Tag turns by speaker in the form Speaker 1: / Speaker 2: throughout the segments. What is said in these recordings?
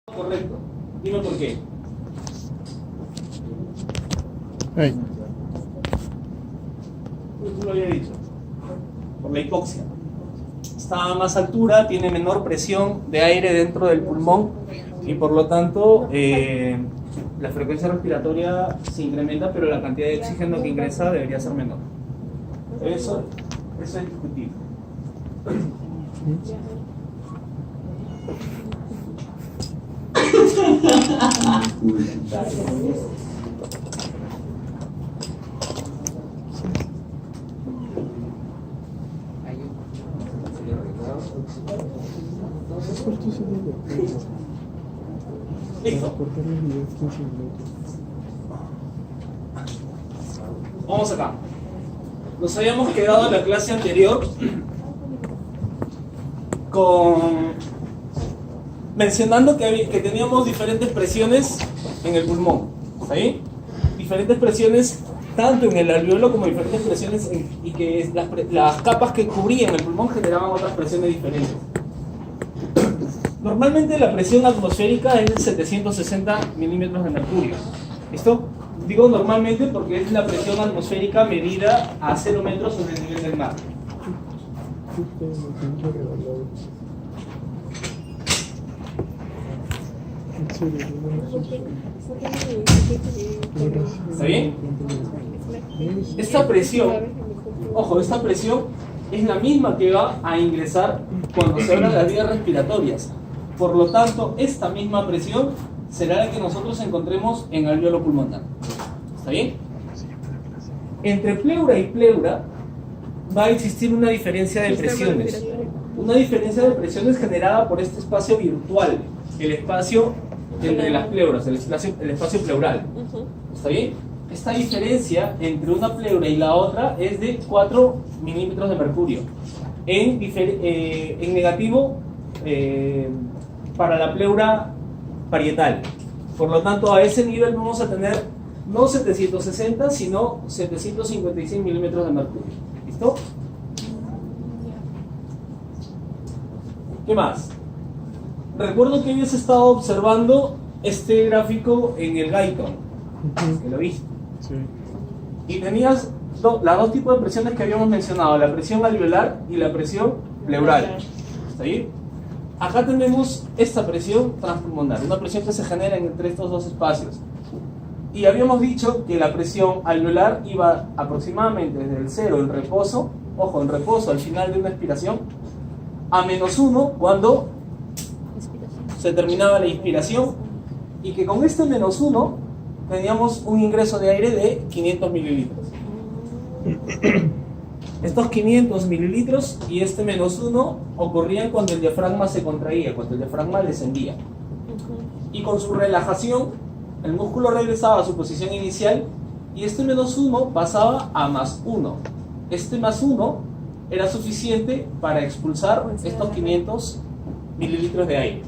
Speaker 1: Correcto. Dime por qué.
Speaker 2: Hey.
Speaker 1: Tú lo había dicho. Por la hipoxia. Está a más altura, tiene menor presión de aire dentro del pulmón y por lo tanto la frecuencia respiratoria se incrementa, pero la cantidad de oxígeno que ingresa debería ser menor. Eso es discutible. Listo. Vamos acá. Nos habíamos quedado en la clase anterior mencionando que teníamos diferentes presiones en el pulmón. ¿Está bien? Diferentes presiones tanto en el alveolo como diferentes presiones y que las capas que cubrían el pulmón generaban otras presiones diferentes. Normalmente la presión atmosférica es de 760 milímetros de mercurio. ¿Listo? Digo normalmente porque es la presión atmosférica medida a 0 metros sobre el nivel del mar. ¿Está bien? Esta presión, ojo, esta presión es la misma que va a ingresar cuando se habla de las vías respiratorias. Por lo tanto, esta misma presión será la que nosotros encontremos en alveolo pulmonar. ¿Está bien? Entre pleura y pleura va a existir una diferencia de presiones. Una diferencia de presiones generada por este espacio virtual, el espacio entre las pleuras, el espacio pleural. ¿Está bien? Esta diferencia entre una pleura y la otra es de 4 milímetros de mercurio. En negativo, para la pleura parietal. Por lo tanto, a ese nivel vamos a tener no 760, sino 756 milímetros de mercurio. ¿Listo? ¿Qué más? Recuerdo que habías estado observando este gráfico en el Guyton, que lo viste.
Speaker 2: Sí.
Speaker 1: Y tenías las dos tipos de presiones que habíamos mencionado, la presión alveolar y la presión pleural. ¿Está bien? Acá tenemos esta presión transpulmonar, una presión que se genera entre estos dos espacios. Y habíamos dicho que la presión alveolar iba aproximadamente desde el 0 en reposo, ojo, en reposo al final de una expiración, a -1 cuando se terminaba la inspiración, y que con este -1 teníamos un ingreso de aire de 500 mililitros. Estos 500 mililitros y este -1 ocurrían cuando el diafragma se contraía, cuando el diafragma descendía. Y con su relajación, el músculo regresaba a su posición inicial y este -1 pasaba a +1. Este +1 era suficiente para expulsar estos 500 mililitros de aire.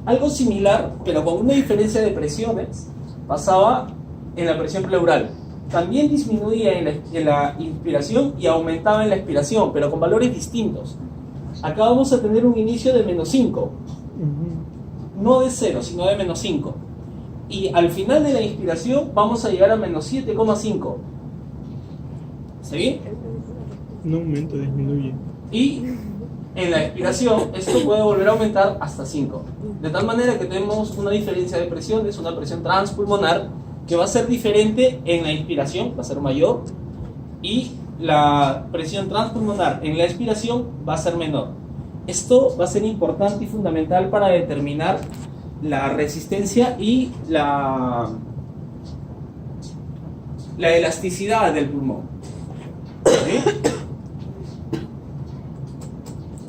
Speaker 1: Algo similar, pero con una diferencia de presiones, pasaba en la presión pleural. También disminuía en la inspiración y aumentaba en la expiración, pero con valores distintos. Acá vamos a tener un inicio de -5, no de 0, sino de -5. Y al final de la inspiración vamos a llegar a -7,5. ¿Sí bien?
Speaker 2: No aumenta, disminuye.
Speaker 1: Y en la expiración esto puede volver a aumentar hasta 5. De tal manera que tenemos una diferencia de presiones, una presión transpulmonar que va a ser diferente en la inspiración, va a ser mayor, y la presión transpulmonar en la expiración va a ser menor. Esto va a ser importante y fundamental para determinar la resistencia y la elasticidad del pulmón. ¿Sí?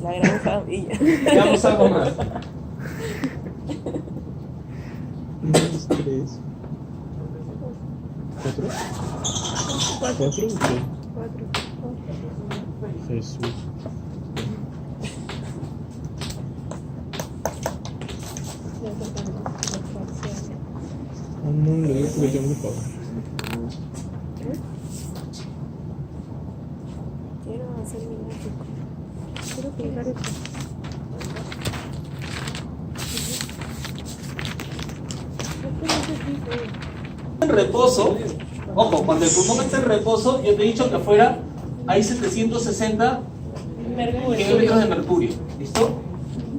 Speaker 3: La gran familia.
Speaker 1: Veamos algo más.
Speaker 2: 1, 2, 3. 4. 4. Jesús. No, le digo porque tengo que pagar.
Speaker 3: Quiero hacer mi gráfico. Quiero pegar esto.
Speaker 1: En reposo, ojo, cuando el pulmón está en reposo, yo te he dicho que afuera hay 760 milímetros de mercurio, ¿listo?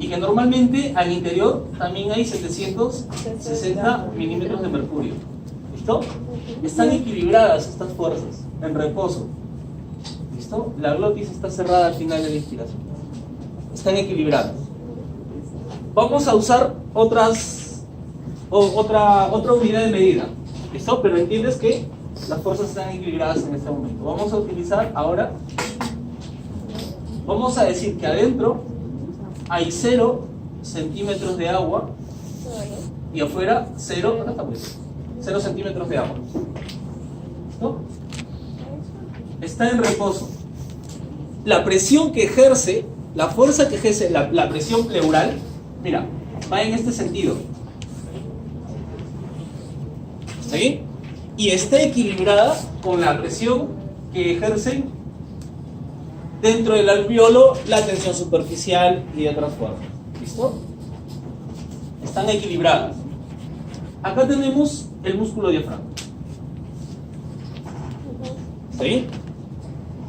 Speaker 1: Y que normalmente al interior también hay 760 milímetros de mercurio, ¿listo? Están equilibradas estas fuerzas, en reposo, ¿listo? La glotis está cerrada al final de la inspiración. Están equilibradas. Vamos a usar otra unidad de medida, ¿listo? Pero entiendes que las fuerzas están equilibradas en este momento. Vamos a utilizar ahora, vamos a decir que adentro hay 0 centímetros de agua y afuera 0 centímetros de agua. ¿Listo? Está en reposo. La presión que ejerce, la fuerza que ejerce, la presión pleural, mira, va en este sentido. ¿Está bien? Y está equilibrada con la presión que ejercen dentro del alveolo, la tensión superficial y otras fuerzas. ¿Listo? Están equilibradas. Acá tenemos el músculo diafragma. ¿Está bien?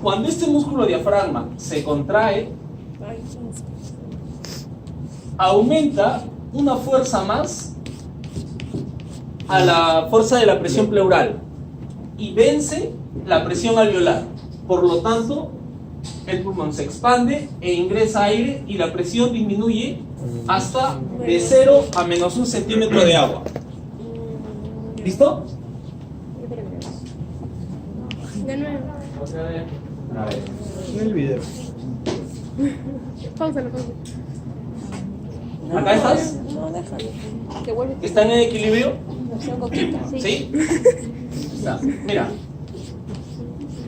Speaker 1: Cuando este músculo diafragma se contrae, aumenta una fuerza más a la fuerza de la presión pleural y vence la presión alveolar. Por lo tanto, el pulmón se expande e ingresa aire y la presión disminuye hasta de 0 a menos 1 centímetro de agua. ¿Listo?
Speaker 3: De nuevo.
Speaker 1: A ver.
Speaker 2: En el video.
Speaker 3: Páusalo.
Speaker 1: ¿Acá estás?
Speaker 3: No, déjalo. Que vuelve.
Speaker 1: ¿Están en equilibrio?
Speaker 3: Versión coquita.
Speaker 1: ¿Sí? Está. Mira.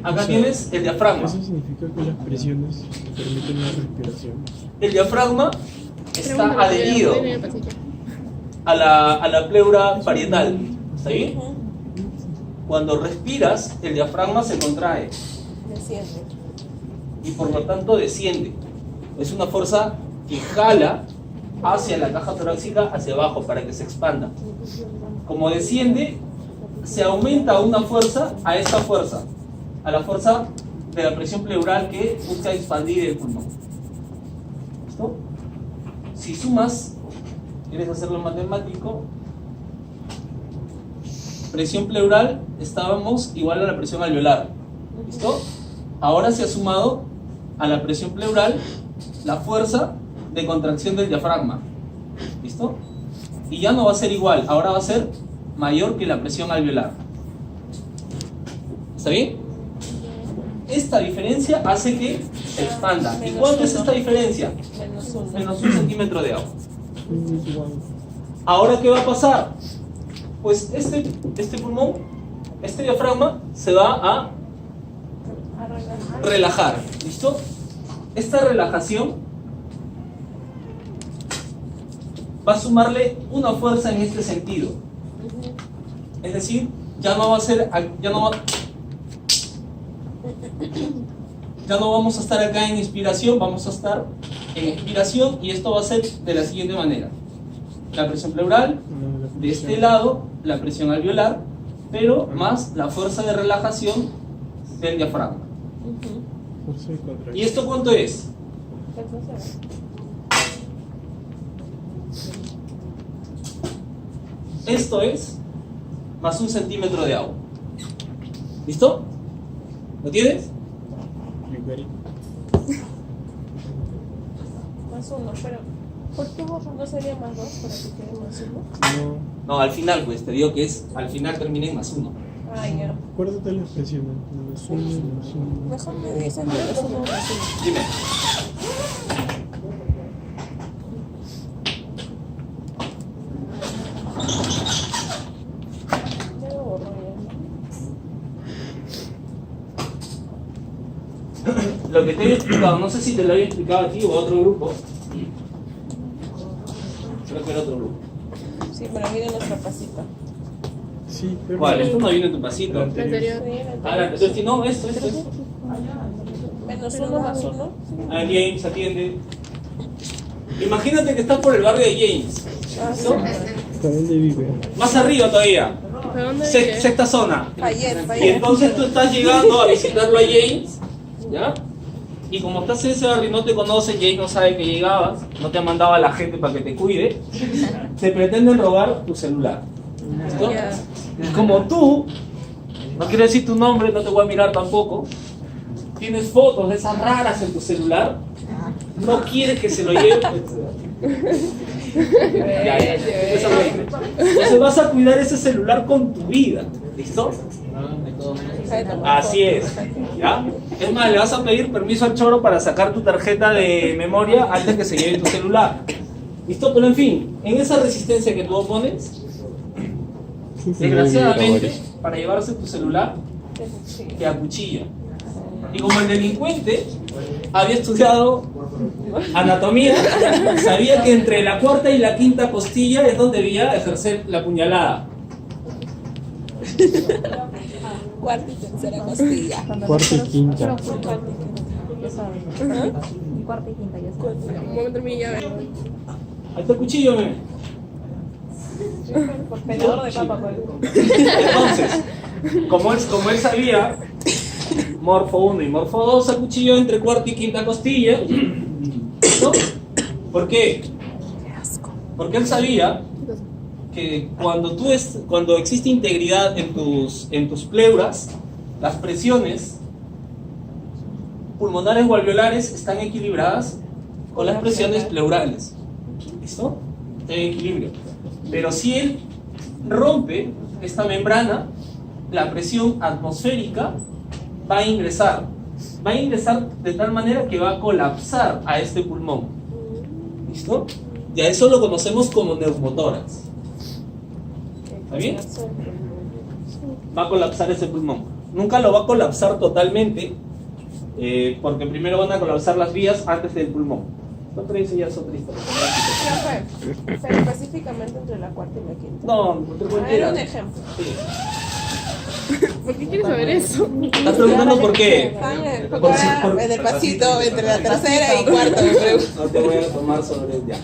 Speaker 1: Acá tienes el diafragma.
Speaker 2: Eso significa que las presiones permiten la respiración.
Speaker 1: El diafragma está adherido a la pleura parietal. ¿Está bien? Cuando respiras, el diafragma se contrae
Speaker 3: Desciende.
Speaker 1: y por lo tanto desciende. Es una fuerza que jala hacia la caja torácica, hacia abajo, para que se expanda. Como desciende, se aumenta una fuerza a esta fuerza, a la fuerza de la presión pleural que busca expandir el pulmón. ¿Listo? Si sumas, quieres hacerlo matemático, presión pleural, estábamos igual a la presión alveolar. ¿Listo? Ahora se ha sumado a la presión pleural la fuerza de contracción del diafragma. ¿Listo? Y ya no va a ser igual, ahora va a ser mayor que la presión alveolar. ¿Está bien? Esta diferencia hace que se expanda. ¿Y cuánto es esta diferencia? Menos 1 centímetro de agua. Ahora, ¿qué va a pasar? Pues este pulmón, este diafragma, se va a relajar. ¿Listo? Esta relajación va a sumarle una fuerza en este sentido. Es decir, ya no vamos a estar acá en inspiración, vamos a estar en expiración, y esto va a ser de la siguiente manera: la presión pleural, de este lado la presión alveolar, pero más la fuerza de relajación del diafragma. ¿Y esto cuánto es? Esto es más 1 centímetro de agua. ¿Listo? ¿Lo tienes?
Speaker 3: Más 1, pero ¿por qué no sería más 2 para que quede más 1?
Speaker 1: No, al final, pues te digo que es, al final termina en más 1.
Speaker 3: Ah, ya.
Speaker 2: Acuérdate las presiones.
Speaker 3: Mejor me dicen menos 1 más 1.
Speaker 1: Dime.
Speaker 3: Ya lo borro ya.
Speaker 1: Lo que te había explicado, no sé si te lo había explicado a ti o a otro grupo. Creo que era otro grupo.
Speaker 3: Sí, pero viene nuestra pasita.
Speaker 2: Sí, pero...
Speaker 1: ¿Cuál? Esto no viene en tu pasito.
Speaker 2: La anterior.
Speaker 1: Ah, la anterior, sí, no, esto.
Speaker 3: Menos 1 más 1.
Speaker 1: Ah, James, atiende. Imagínate que estás por el barrio de James.
Speaker 3: Ah, sí.
Speaker 1: ¿No?
Speaker 2: ¿Hasta dónde vive?
Speaker 1: Más arriba todavía.
Speaker 3: ¿De dónde vive?
Speaker 1: Sexta zona.
Speaker 4: Ayer.
Speaker 1: Y entonces tú estás llegando a visitarlo a James, ¿ya? Y como estás en ese barrio y no te conoce, James no sabe que llegabas, no te ha mandado a la gente para que te cuide, te pretenden robar tu celular. ¿Listo?
Speaker 3: Ya.
Speaker 1: Y como tú, no quiero decir tu nombre, no te voy a mirar tampoco, tienes fotos de esas raras en tu celular, no quieres que se lo lleve. Ya. Entonces vas a cuidar ese celular con tu vida, ¿listo? Así es, ¿ya? Es más, le vas a pedir permiso al choro para sacar tu tarjeta de memoria antes que se lleve tu celular. ¿Listo? Pero en fin, en esa resistencia que tú opones, desgraciadamente, para llevarse tu celular, te acuchilla. Y como el delincuente había estudiado anatomía, sabía que entre la cuarta y la quinta costilla es donde debía ejercer la puñalada.
Speaker 4: Cuarta y tercera costilla.
Speaker 2: Cuarta y quinta.
Speaker 5: Cuarta y quinta, ya sabes.
Speaker 3: Un momento, mi llave.
Speaker 1: Ahí está el cuchillo, me.
Speaker 3: Pelador de papa, pues.
Speaker 1: Entonces, como él sabía, morfo 1 y morfo 2 a cuchillo entre cuarta y quinta costilla. ¿No? ¿Por qué? Porque él sabía que cuando existe integridad en tus pleuras, las presiones pulmonares o alveolares están equilibradas con las presiones pleurales. ¿Listo? Está en equilibrio. Pero si él rompe esta membrana, la presión atmosférica va a ingresar de tal manera que va a colapsar a este pulmón. ¿Listo? Y a eso lo conocemos como neumotórax. ¿Está bien? Va a colapsar ese pulmón. Nunca lo va a colapsar totalmente, porque primero van a colapsar las vías antes del pulmón. Pero eso ya es otra historia.
Speaker 3: Pero específicamente entre la cuarta y la quinta.
Speaker 1: No, entre cualquiera.
Speaker 3: Era un ejemplo.
Speaker 1: Sí.
Speaker 3: ¿Por qué quieres saber eso?
Speaker 1: ¿Estás preguntando por qué?
Speaker 4: En el pasito entre la tercera y cuarta, me pregunto.
Speaker 1: No te voy a tomar sobre ya.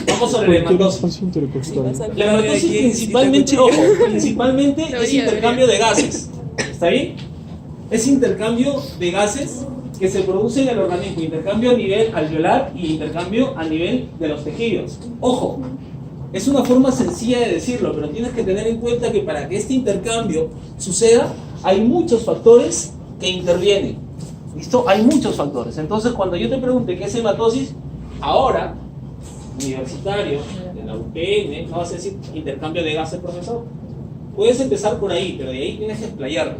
Speaker 1: Vamos sobre la
Speaker 2: ¿Qué
Speaker 1: hematosis.
Speaker 2: espacio intercostal?
Speaker 1: La hematosis principalmente, ojo, principalmente es intercambio de gases. ¿Está bien? Es intercambio de gases que se produce en el organismo, intercambio a nivel alveolar y intercambio a nivel de los tejidos. Ojo, es una forma sencilla de decirlo, pero tienes que tener en cuenta que para que este intercambio suceda, hay muchos factores que intervienen. ¿Listo? Hay muchos factores. Entonces, cuando yo te pregunte qué es hematosis, ahora, universitario, de la UPN, no vas a decir intercambio de gases, profesor. Puedes empezar por ahí, pero de ahí tienes que explayarte.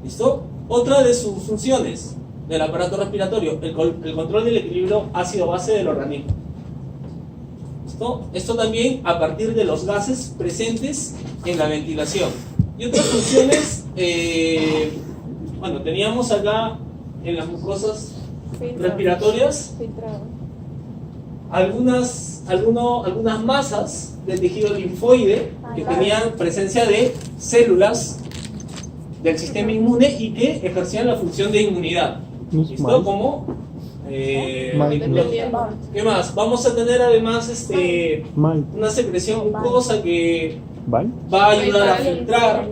Speaker 1: ¿Listo? Otra de sus funciones del aparato respiratorio, el control del equilibrio ácido-base del organismo. ¿Listo? Esto también a partir de los gases presentes en la ventilación. Y otras funciones, bueno, teníamos acá en las mucosas respiratorias algunas masas de tejido linfoide que tenían presencia de células del sistema inmune y que ejercían la función de inmunidad. ¿Listo? Como ¿qué más? Vamos a tener además una secreción mucosa que va a ayudar a filtrar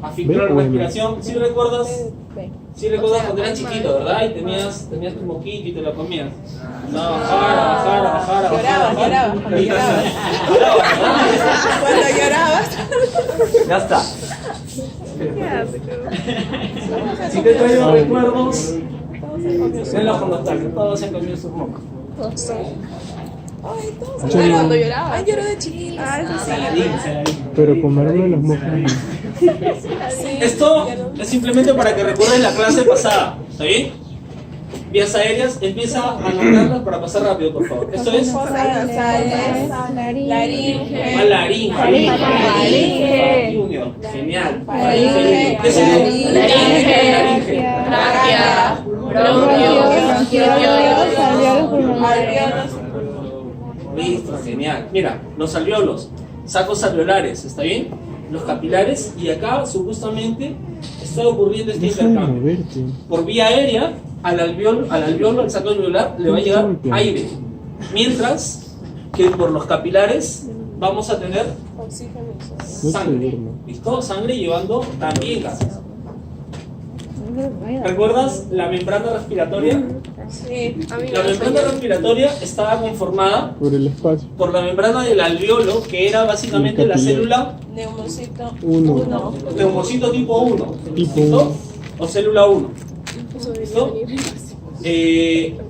Speaker 1: la respiración. ¿Sí recuerdas? Sí recuerdas cuando eras chiquito, ¿verdad? Y tenías tu moquito y te lo comías. No, bajara.
Speaker 4: Llorabas. Cuando llorabas.
Speaker 1: Ya está. Si te traigo recuerdos, en la nostalgia, todos se han comido sus mocos.
Speaker 4: Ay, todos.
Speaker 3: Cuando lloraba.
Speaker 4: Ay, lloro de chiquillos.
Speaker 3: Ah, eso sí.
Speaker 2: Pero comerme las moscas.
Speaker 1: Esto es simplemente para que recuerdes la clase pasada, ¿está bien? Vías aéreas, empieza a anotarlas para pasar rápido, por favor. Esto es
Speaker 4: Laringe.
Speaker 1: Laringe. Junior, genial.
Speaker 4: Laringe.
Speaker 1: ¿Qué es laringe?
Speaker 3: Tráquea, bronquios,
Speaker 1: Listo, genial. Mira, los alveolos, sacos alveolares, ¿está bien? Los capilares, y acá supuestamente está ocurriendo este intercambio. Por vía aérea, al alveolo, al saco alveolar, le va a llegar aire, mientras que por los capilares vamos a tener
Speaker 3: Oxígeno y sodio.
Speaker 1: sangre. ¿Listo? Sangre llevando también gases. ¿Recuerdas la membrana respiratoria?
Speaker 3: Sí,
Speaker 1: La membrana respiratoria estaba conformada
Speaker 2: Por el espacio.
Speaker 1: por la membrana del alveolo, que era básicamente la célula
Speaker 3: Neumocito
Speaker 2: Uno.
Speaker 3: 1.
Speaker 1: neumocito tipo 1.
Speaker 2: Tipo
Speaker 1: ¿Listo?
Speaker 2: uno.
Speaker 1: O célula 1. ¿Listo?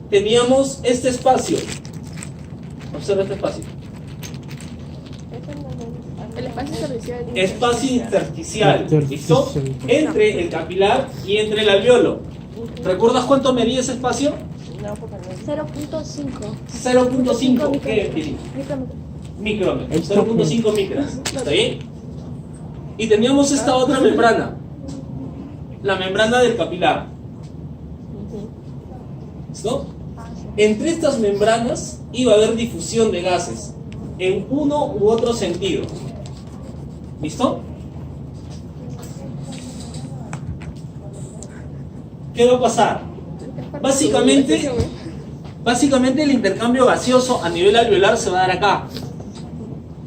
Speaker 1: Teníamos este espacio. Observa este espacio.
Speaker 3: El espacio servicial.
Speaker 1: Espacio intersticial. ¿Listo?
Speaker 2: Intersticial.
Speaker 1: Entre el capilar y entre el alveolo. ¿Recuerdas cuánto medía ese espacio?
Speaker 3: No, porque no.
Speaker 5: 0.5.
Speaker 1: 0.5. ¿Qué tiene?
Speaker 5: Micrómetro.
Speaker 1: Micrómetros. 0.5 micras. ¿Está bien? Y teníamos esta otra membrana. La membrana del capilar. ¿Listo? Entre estas membranas iba a haber difusión de gases en uno u otro sentido. ¿Listo? ¿Qué va a pasar? Básicamente el intercambio gaseoso a nivel alveolar se va a dar acá.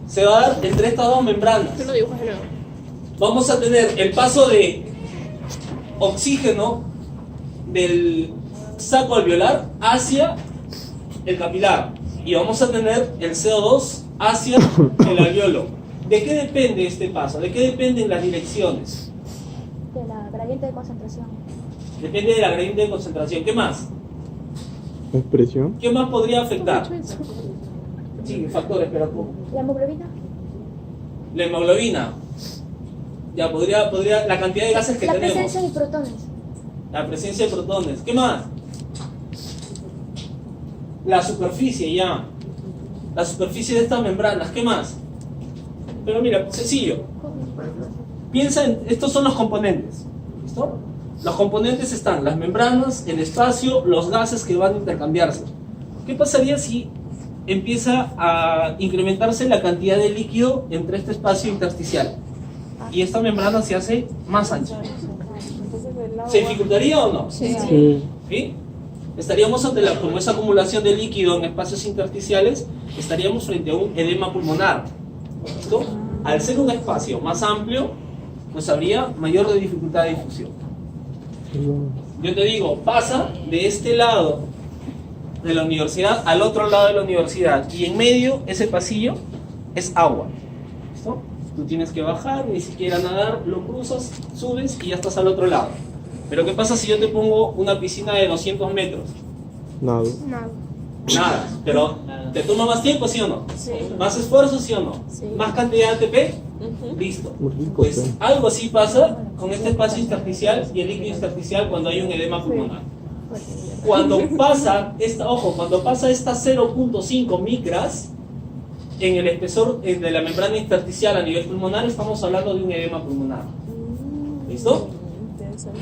Speaker 1: Se va a dar entre estas dos membranas.
Speaker 3: Tú lo dibujas de nuevo.
Speaker 1: Vamos a tener el paso de oxígeno del saco alveolar hacia el capilar y vamos a tener el CO2 hacia el alveolo. ¿De qué depende este paso? ¿De qué dependen las direcciones?
Speaker 5: De la gradiente de concentración.
Speaker 1: Depende de la gradiente de concentración. ¿Qué más?
Speaker 2: Expresión.
Speaker 1: ¿Qué más podría afectar? Sí, factores, pero ¿cómo?
Speaker 5: La hemoglobina.
Speaker 1: La hemoglobina. Ya, podría, la cantidad de gases que
Speaker 5: La
Speaker 1: tenemos.
Speaker 5: presencia de protones.
Speaker 1: La presencia de protones. ¿Qué más? La superficie, ya. La superficie de estas membranas. ¿Qué más? Pero mira, sencillo. Piensa en, estos son los componentes. ¿Listo? Los componentes están las membranas, el espacio, los gases que van a intercambiarse. ¿Qué pasaría si empieza a incrementarse la cantidad de líquido entre este espacio intersticial? Y esta membrana se hace más ancha. ¿Se dificultaría o no?
Speaker 3: Sí.
Speaker 2: Sí.
Speaker 1: ¿Sí? Estaríamos ante como esa acumulación de líquido en espacios intersticiales, estaríamos frente a un edema pulmonar. ¿Listo? Al ser un espacio más amplio, pues habría mayor dificultad de difusión. Yo te digo, pasa de este lado de la universidad al otro lado de la universidad y en medio ese pasillo es agua. ¿Listo? Tú tienes que bajar, ni siquiera nadar, lo cruzas, subes y ya estás al otro lado. Pero ¿qué pasa si yo te pongo una piscina de 200 metros?
Speaker 2: Nada.
Speaker 3: Nada.
Speaker 1: Nada, pero ¿te toma más tiempo, sí o no?
Speaker 3: Sí.
Speaker 1: ¿Más esfuerzo, sí o no?
Speaker 3: Sí.
Speaker 1: ¿Más cantidad de ATP?
Speaker 3: Ujú.
Speaker 1: Listo.
Speaker 2: Muy rico,
Speaker 1: Pues
Speaker 2: sí.
Speaker 1: algo así pasa con este espacio intersticial y el líquido intersticial cuando hay un edema pulmonar. Cuando pasa esta, ojo, cuando pasa estas 0.5 micras en el espesor de la membrana intersticial a nivel pulmonar, estamos hablando de un edema pulmonar. ¿Listo?
Speaker 3: Interesante.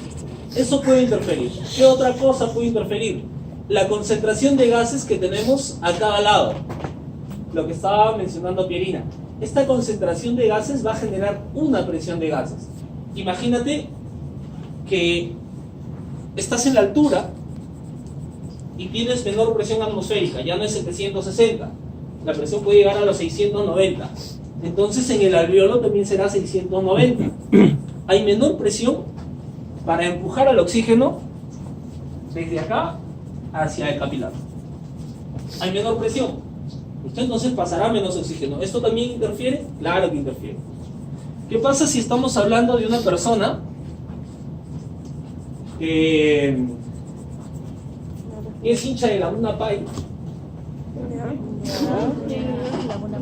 Speaker 1: Eso puede interferir. ¿Qué otra cosa puede interferir? La concentración de gases que tenemos a cada lado. Lo que estaba mencionando Pierina. Esta concentración de gases va a generar una presión de gases. Imagínate que estás en la altura y tienes menor presión atmosférica, ya no es 760, la presión puede llegar a los 690. Entonces en el alveolo también será 690. Hay menor presión para empujar al oxígeno desde acá hacia el capilar. Hay menor presión. ¿Listo? Entonces pasará menos oxígeno. ¿Esto también interfiere? Claro que interfiere. ¿Qué pasa si estamos hablando de una persona que es hincha de Laguna Pai?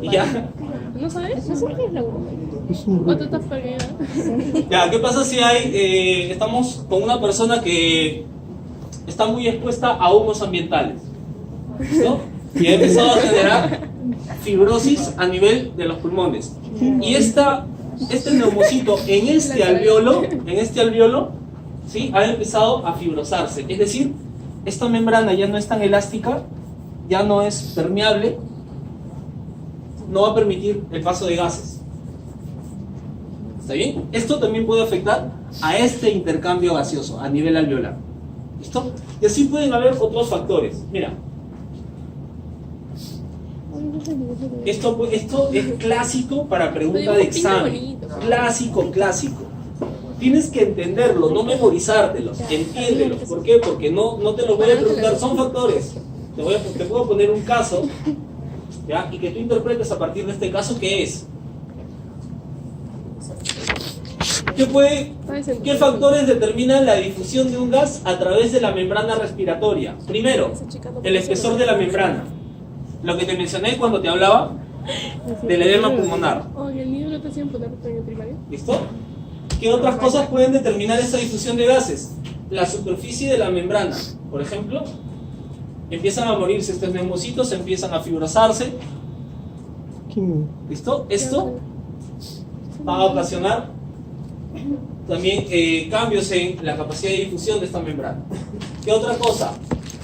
Speaker 1: ¿Y ya?
Speaker 3: ¿No sabes? No sé qué es la
Speaker 2: Es un
Speaker 3: ¿O tú estás perdida?
Speaker 1: Ya, ¿qué pasa si estamos con una persona que está muy expuesta a humos ambientales? ¿Listo? Y ha empezado a generar fibrosis a nivel de los pulmones. Y este neumocito en este alveolo, ¿sí? Ha empezado a fibrosarse. Es decir, esta membrana ya no es tan elástica, ya no es permeable, no va a permitir el paso de gases. ¿Está bien? Esto también puede afectar a este intercambio gaseoso a nivel alveolar. ¿Listo? Y así pueden haber otros factores. Mira. Esto es clásico para pregunta de examen. Clásico. Tienes que entenderlo, no memorizártelo. Entiéndelo. ¿Por qué? Porque no te lo voy a preguntar. Son factores. Te puedo poner un caso, ¿ya? Y que tú interpretes a partir de este caso qué es. ¿Qué factores determinan la difusión de un gas a través de la membrana respiratoria? Primero, el espesor de la membrana. Lo que te mencioné cuando te hablaba del edema pulmonar.
Speaker 3: Oye, el niño no te hacían poner en el primario.
Speaker 1: ¿Listo? ¿Qué otras cosas pueden determinar esa difusión de gases? La superficie de la membrana. Por ejemplo, empiezan a morirse estos neumocitos, empiezan a fibrosarse. ¿Listo? Esto va a ocasionar también cambios en la capacidad de difusión de esta membrana. ¿Qué otra cosa?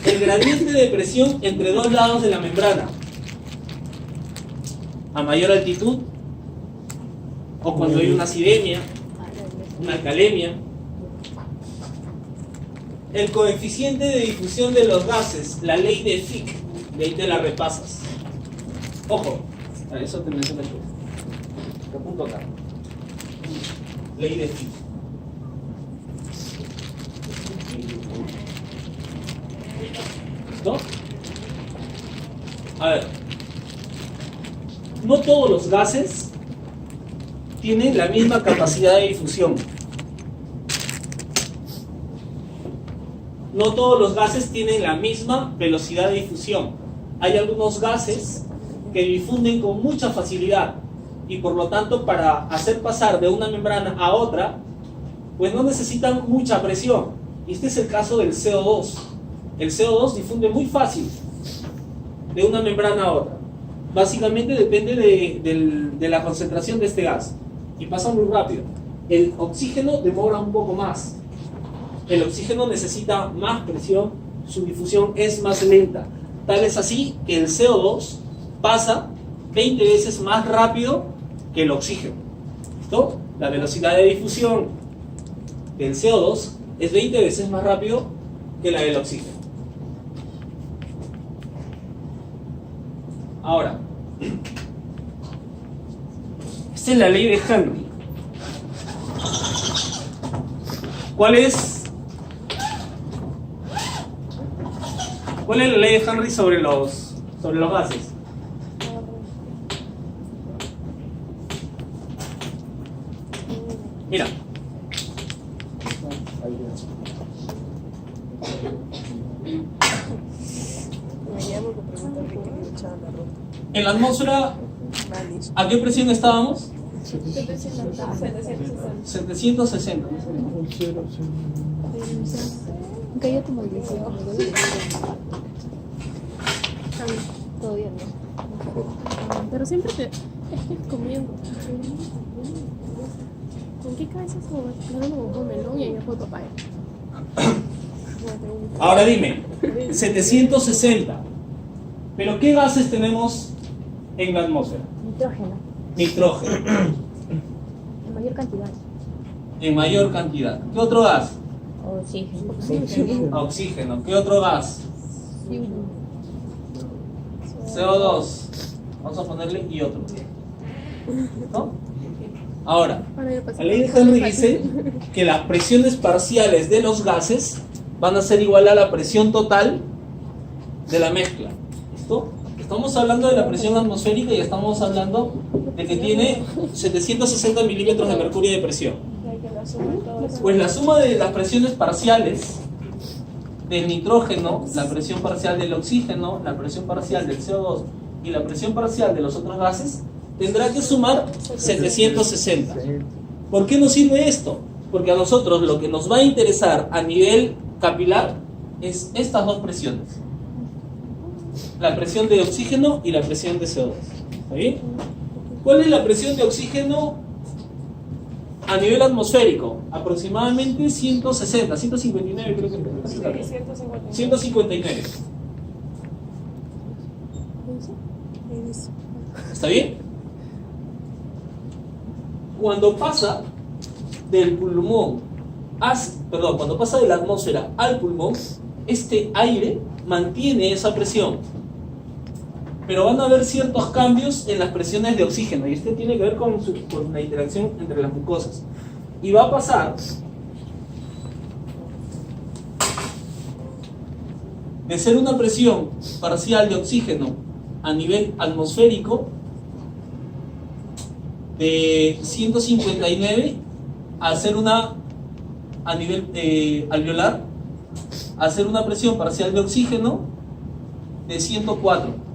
Speaker 1: El gradiente de presión entre dos lados de la membrana. A mayor altitud, o cuando hay una acidemia, una alcalemia. El coeficiente de difusión de los gases, la ley de Fick, de ahí te la repasas. Ojo, a eso te mencioné yo. Te apunto acá. Ley de Fick. ¿Listo? A ver. No todos los gases tienen la misma capacidad de difusión. No todos los gases tienen la misma velocidad de difusión. Hay algunos gases que difunden con mucha facilidad y por lo tanto para hacer pasar de una membrana a otra, pues no necesitan mucha presión. Y este es el caso del CO2. El CO2 difunde muy fácil de una membrana a otra. Básicamente depende de la concentración de este gas y pasa muy rápido. El oxígeno demora un poco más. El oxígeno necesita más presión, su difusión es más lenta. Tal es así que el CO2 pasa 20 veces más rápido que el oxígeno. ¿Listo? La velocidad de difusión del CO2 es 20 veces más rápido que la del oxígeno. Ahora, esta es la ley de Henry. ¿Cuál es la ley de Henry sobre los gases? Mira. En la atmósfera, ¿a qué presión estábamos? 760.
Speaker 5: Aunque yo te movilicé. Todavía no.
Speaker 3: Pero siempre te... Es que comiendo. ¿Con qué cabeza se mueve? Claro, no con melón y ella fue papaya.
Speaker 1: Ahora dime, 760. ¿Pero qué gases tenemos en la atmósfera? Nitrógeno.
Speaker 5: En mayor cantidad.
Speaker 1: En mayor cantidad. ¿Qué otro gas?
Speaker 5: Oxígeno.
Speaker 1: Oxígeno. ¿Qué otro gas? CO2. Vamos a ponerle y otro. ¿No? Ahora, la ley de Henry dice que las presiones parciales de los gases van a ser igual a la presión total de la mezcla. ¿Listo? Estamos hablando de la presión atmosférica y estamos hablando de que tiene 760 milímetros de mercurio de presión. Pues la suma de las presiones parciales del nitrógeno, la presión parcial del oxígeno, la presión parcial del CO2 y la presión parcial de los otros gases tendrá que sumar 760. ¿Por qué nos sirve esto? Porque a nosotros lo que nos va a interesar a nivel capilar es estas dos presiones: la presión de oxígeno y la presión de CO2. ¿Está bien? ¿Cuál es la presión de oxígeno a nivel atmosférico? Aproximadamente 160, 159 creo que es. 159. ¿Está bien? Cuando pasa del pulmón, cuando pasa de la atmósfera al pulmón, este aire mantiene esa presión. pero van a haber ciertos cambios en las presiones de oxígeno, y este tiene que ver con la interacción entre las mucosas. Y va a pasar de ser una presión parcial de oxígeno a nivel atmosférico de 159 a hacer una a nivel alveolar, a hacer una presión parcial de oxígeno de 104,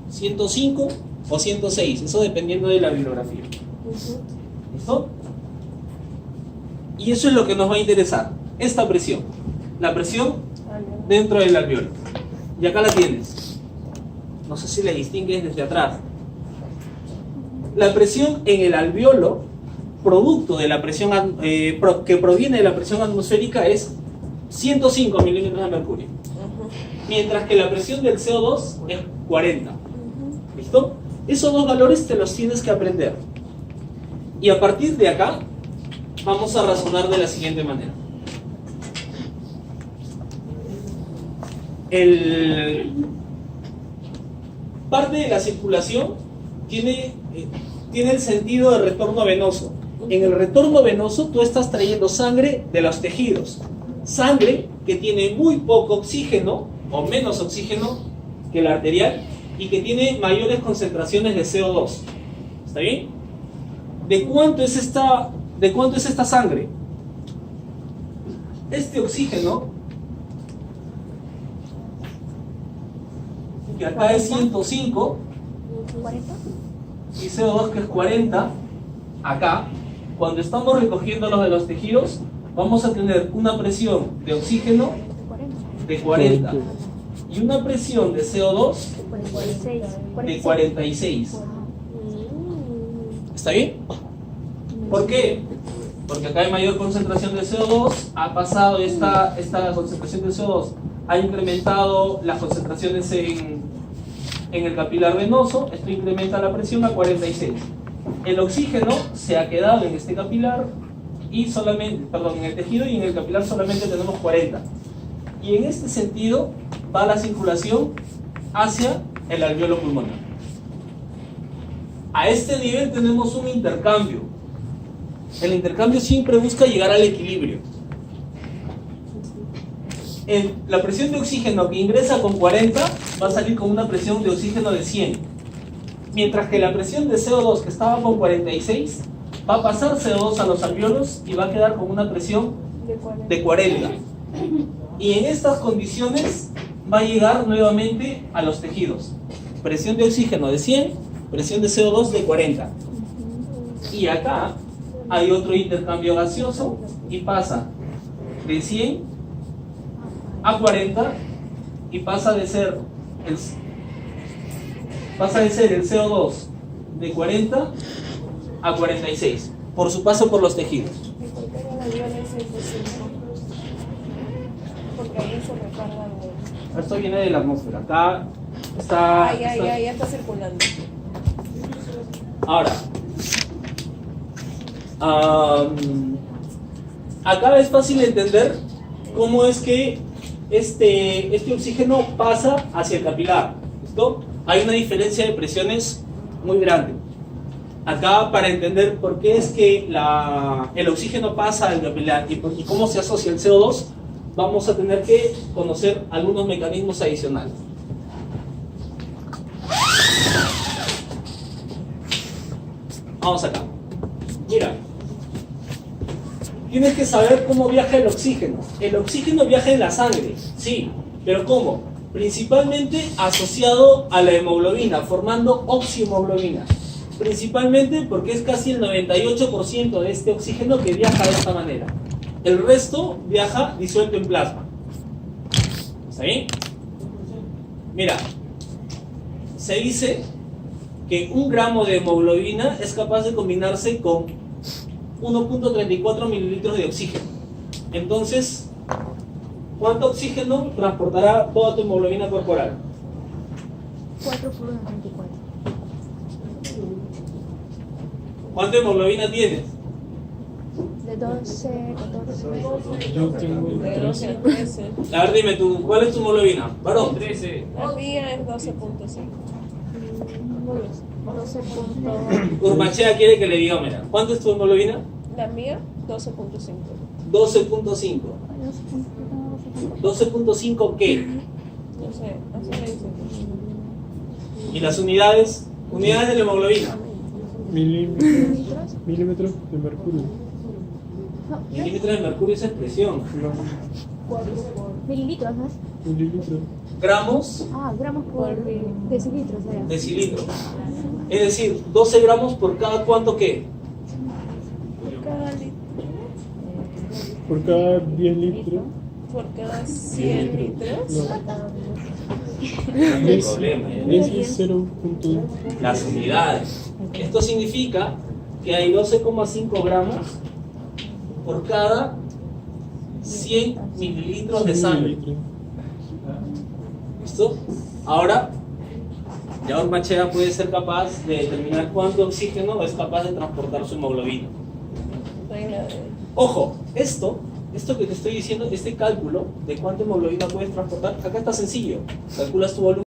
Speaker 1: 105 o 106, eso dependiendo de la bibliografía. ¿Listo? Y eso es lo que nos va a interesar, esta presión, la presión dentro del alveolo. Y acá la tienes. No sé si la distingues desde atrás. La presión en el alveolo, producto de la presión que proviene de la presión atmosférica, es 105 milímetros de mercurio. Mientras que la presión del CO2 es 40. ¿Listo? Esos dos valores te los tienes que aprender. Y a partir de acá, vamos a razonar de la siguiente manera. Parte de la circulación tiene el sentido de retorno venoso. En el retorno venoso tú estás trayendo sangre de los tejidos. Sangre que tiene muy poco oxígeno o menos oxígeno que la arterial y que tiene mayores concentraciones de CO2. ¿Está bien? ¿De cuánto es esta sangre? Este oxígeno, que acá es 105,
Speaker 5: 40.
Speaker 1: y CO2 que es 40, acá, cuando estamos recogiéndolos de los tejidos, vamos a tener una presión de oxígeno de 40 y una presión de CO2 de 46. ¿Está bien? ¿Por qué? Porque acá hay mayor concentración de CO2, ha pasado esta concentración de CO2, ha incrementado las concentraciones en el capilar venoso, esto incrementa la presión a 46. El oxígeno se ha quedado en este capilar y en el tejido, y en el capilar solamente tenemos 40. Y en este sentido va la circulación hacia el alveolo pulmonar. A este nivel tenemos un intercambio. El intercambio siempre busca llegar al equilibrio. La presión de oxígeno que ingresa con 40 va a salir con una presión de oxígeno de 100. Mientras que la presión de CO2 que estaba con 46 va a pasar CO2 a los alveolos y va a quedar con una presión de 40. Y en estas condiciones va a llegar nuevamente a los tejidos. Presión de oxígeno de 100, presión de CO2 de 40. Y acá hay otro intercambio gaseoso y pasa de 100 a 40 y pasa de ser el CO2 de 40 a 46 por su paso por los tejidos.
Speaker 3: ¿Y por qué en el alveolo es 105? Porque ahí se recarga el...
Speaker 1: Esto viene de la atmósfera. Acá está...
Speaker 3: ya está circulando.
Speaker 1: Ahora, acá es fácil entender cómo es que este oxígeno pasa hacia el capilar. ¿Listo? Hay una diferencia de presiones muy grande. Acá, para entender por qué es que el oxígeno pasa al capilar y cómo se asocia el CO2, vamos a tener que conocer algunos mecanismos adicionales. Vamos acá. Mira, tienes que saber cómo viaja el oxígeno. El oxígeno viaja en la sangre, sí, pero ¿cómo? Principalmente asociado a la hemoglobina, formando oxihemoglobina. Principalmente porque es casi el 98% de este oxígeno que viaja de esta manera. El resto viaja disuelto en plasma. ¿Está bien? Mira, se dice que 1 gramo de hemoglobina es capaz de combinarse con 1.34 mililitros de oxígeno. Entonces, ¿cuánto oxígeno transportará toda tu hemoglobina corporal?
Speaker 5: 4 por 94.
Speaker 1: ¿Cuánta hemoglobina tienes?
Speaker 5: De 12, 14.
Speaker 2: Yo tengo
Speaker 3: De 12 a
Speaker 2: 13.
Speaker 3: 13.
Speaker 1: A ver, dime, ¿cuál es tu hemoglobina? Varón. 13.
Speaker 3: La mía es 12.5. tengo 12 puntos.
Speaker 1: Urmachea quiere que le diga, mira, ¿cuánto es tu hemoglobina?
Speaker 3: La mía, 12.5.
Speaker 1: 12.5. 12.5 ¿qué?
Speaker 3: No sé, así le dicen.
Speaker 1: ¿Y las unidades? Unidades de la hemoglobina.
Speaker 2: Milímetros de mercurio.
Speaker 5: No,
Speaker 1: Milímetros de mercurio es expresión.
Speaker 2: No,
Speaker 5: mililitros, ¿no?
Speaker 2: mililitros.
Speaker 1: Gramos,
Speaker 5: Ah, gramos por decilitros, era.
Speaker 1: decilitros. Es decir, 12 gramos por cada cuánto qué?
Speaker 3: Por cada litro.
Speaker 2: Por cada 10 litros.
Speaker 3: Por cada 100 litros.
Speaker 1: No hay problema.
Speaker 2: Es 0.2.
Speaker 1: Las unidades. Esto significa que hay 12,5 gramos por cada 100 mililitros de sangre. ¿Listo? Ahora, ya Ormachea puede ser capaz de determinar cuánto oxígeno es capaz de transportar su hemoglobina.
Speaker 3: Regla de...
Speaker 1: Ojo, esto que te estoy diciendo, este cálculo de cuánto hemoglobina puedes transportar, acá está sencillo. Calculas tu volumen